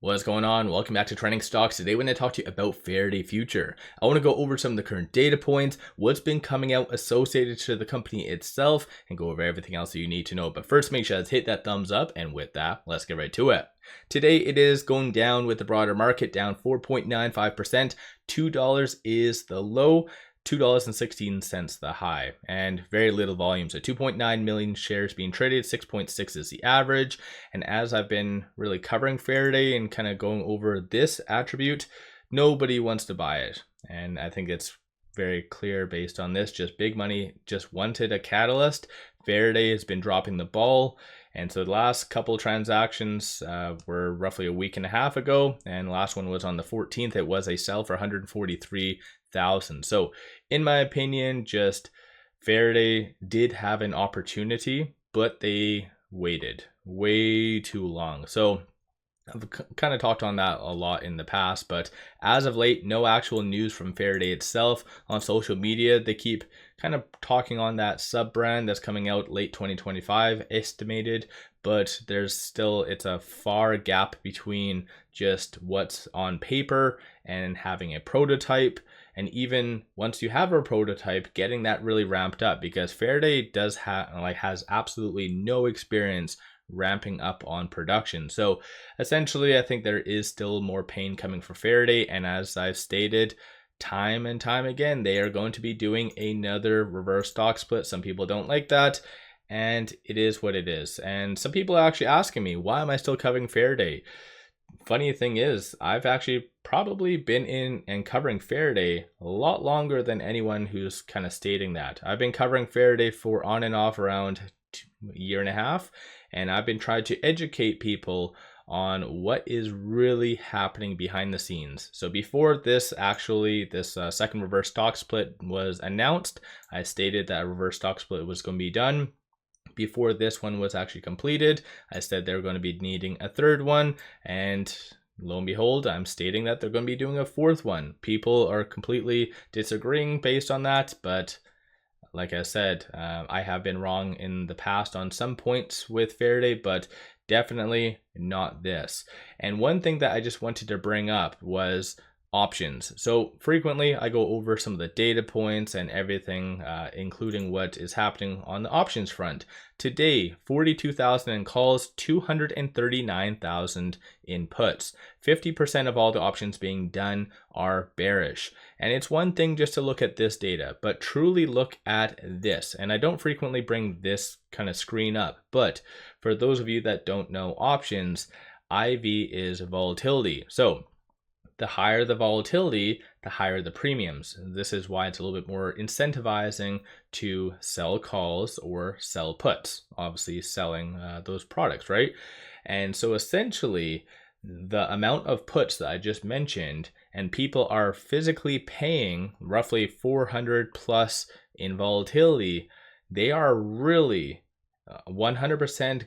What's going on? Welcome back to Trending Stocks. Today we're going to talk to you about Faraday Future. I want to go over some of the current data points, what's been coming out associated to the company itself, and go over everything else that you need to know. But first, make sure to hit that thumbs up, and with that, let's get right to it. Today it is going down with the broader market, down 4.95%. $2 is the low. $2.16 the high, and very little volume. So 2.9 million shares being traded, 6.6 is the average. And as I've been really covering Faraday and kind of going over this attribute, nobody wants to buy it. And I think it's very clear based on this, just big money just wanted a catalyst. Faraday has been dropping the ball. And so the last couple transactions were roughly a week and a half ago, and the last one was on the 14th. It was a sell for 143,000. So in my opinion, just Faraday did have an opportunity, but they waited way too long. So I've kind of talked on that a lot in the past, but as of late, no actual news from Faraday itself on social media. They keep kind of talking on that sub brand that's coming out late 2025 estimated, but it's a far gap between just what's on paper and having a prototype. And even once you have a prototype, getting that really ramped up, because Faraday has absolutely no experience ramping up on production. So essentially, I think there is still more pain coming for Faraday. And as I've stated time and time again, they are going to be doing another reverse stock split. Some people don't like that, and it is what it is. And some people are actually asking me, why am I still covering Faraday? Funny thing is, I've actually probably been in and covering Faraday a lot longer than anyone who's kind of stating that. I've been covering Faraday for on and off around a year and a half, and I've been trying to educate people on what is really happening behind the scenes. So before this second reverse stock split was announced, I stated that a reverse stock split was going to be done. Before this one was actually completed, I said they're going to be needing a third one, and lo and behold, I'm stating that they're going to be doing a fourth one. People are completely disagreeing based on that, but like I said, I have been wrong in the past on some points with Faraday, but definitely not this. And one thing that I just wanted to bring up was options. So frequently I go over some of the data points and everything, including what is happening on the options front. Today, 42,000 in calls, 239,000 in puts. 50% of all the options being done are bearish. And it's one thing just to look at this data, but truly look at this. And I don't frequently bring this kind of screen up, but for those of you that don't know options, IV is volatility. So the higher the volatility, the higher the premiums. This is why it's a little bit more incentivizing to sell calls or sell puts, obviously selling those products, right? And so essentially, the amount of puts that I just mentioned, and people are physically paying roughly 400 plus in volatility, they are really 100%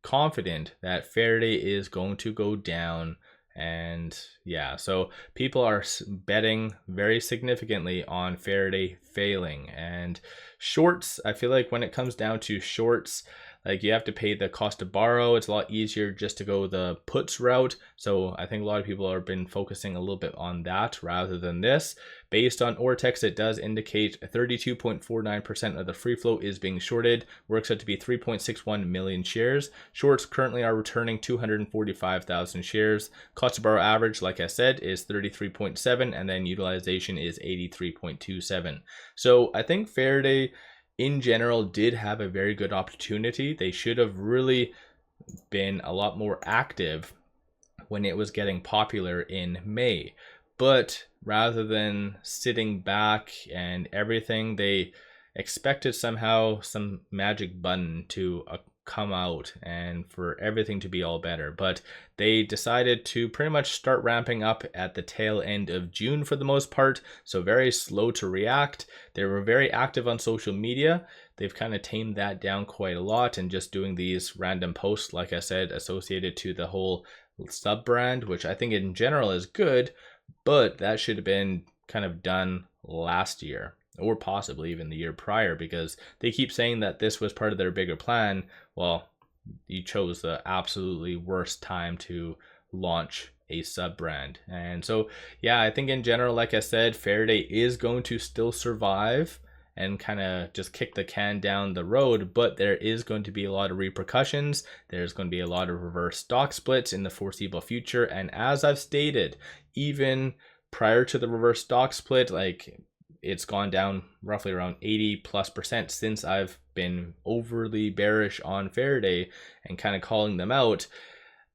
confident that Faraday is going to go down. And yeah, so people are betting very significantly on Faraday failing. And shorts, I feel like when it comes down to shorts, you have to pay the cost to borrow. It's a lot easier just to go the puts route. So I think a lot of people have been focusing a little bit on that rather than this. Based on Ortex, it does indicate 32.49% of the free float is being shorted. Works out to be 3.61 million shares. Shorts currently are returning 245,000 shares. Cost to borrow average, like I said, is 33.7, and then utilization is 83.27. So I think Faraday in general did have a very good opportunity. They should have really been a lot more active when it was getting popular in May. But rather than sitting back and everything, they expected somehow some magic button to come out and for everything to be all better. But they decided to pretty much start ramping up at the tail end of June for the most part, so very slow to react. They were very active on social media. They've kind of tamed that down quite a lot and just doing these random posts, like I said, associated to the whole sub brand, which I think in general is good, but that should have been kind of done last year, or possibly even the year prior, because they keep saying that this was part of their bigger plan. Well, you chose the absolutely worst time to launch a sub brand. And so yeah, I think in general, like I said, Faraday is going to still survive and kind of just kick the can down the road, but there is going to be a lot of repercussions. There's going to be a lot of reverse stock splits in the foreseeable future. And as I've stated, even prior to the reverse stock split, like it's gone down roughly around 80+% since I've been overly bearish on Faraday and kind of calling them out.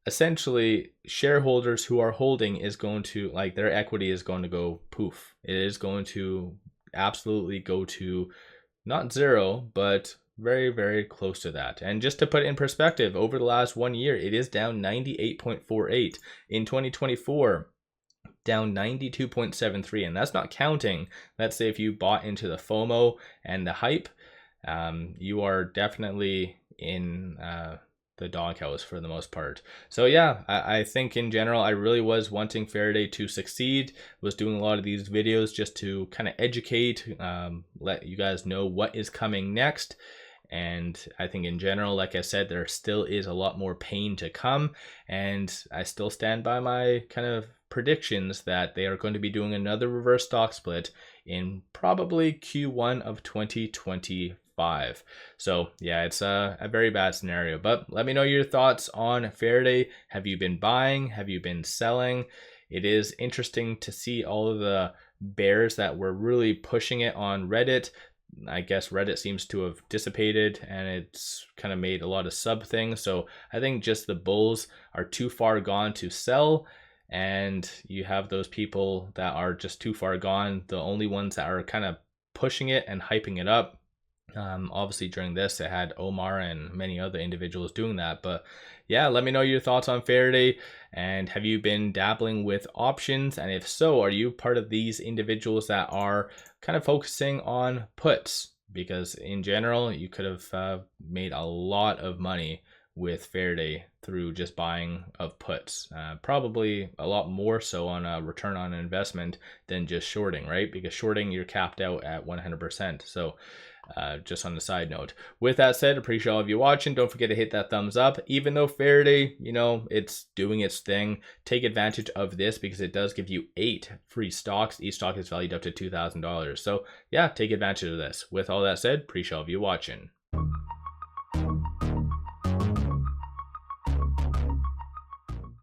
Essentially, shareholders who are holding is going to, like, their equity is going to go poof. It is going to absolutely go to not zero, but very, very close to that. And just to put it in perspective, over the last 1 year, it is down 98.48. In 2024, down 92.73, and that's not counting, let's say, if you bought into the FOMO and the hype, you are definitely in the doghouse for the most part. So yeah, I think in general, I really was wanting Faraday to succeed, was doing a lot of these videos just to kind of educate, let you guys know what is coming next. And I think in general, like I said, there still is a lot more pain to come, and I still stand by my kind of predictions that they are going to be doing another reverse stock split in probably Q1 of 2025. So yeah, it's a very bad scenario, but let me know your thoughts on Faraday. Have you been buying? Have you been selling? It is interesting to see all of the bears that were really pushing it on Reddit. I guess Reddit seems to have dissipated and it's kind of made a lot of sub things. So I think just the bulls are too far gone to sell, and you have those people that are just too far gone, the only ones that are kind of pushing it and hyping it up. Obviously during this, it had Omar and many other individuals doing that. But yeah, let me know your thoughts on Faraday, and have you been dabbling with options? And if so, are you part of these individuals that are kind of focusing on puts? Because in general, you could have made a lot of money with Faraday through just buying of puts, probably a lot more so on a return on investment than just shorting, right? Because shorting, you're capped out at 100%. So just on the side note, with that said, appreciate all of you watching. Don't forget to hit that thumbs up. Even though Faraday, you know, it's doing its thing, take advantage of this because it does give you 8 free stocks. Each stock is valued up to $2,000. So yeah, take advantage of this. With all that said, appreciate all of you watching.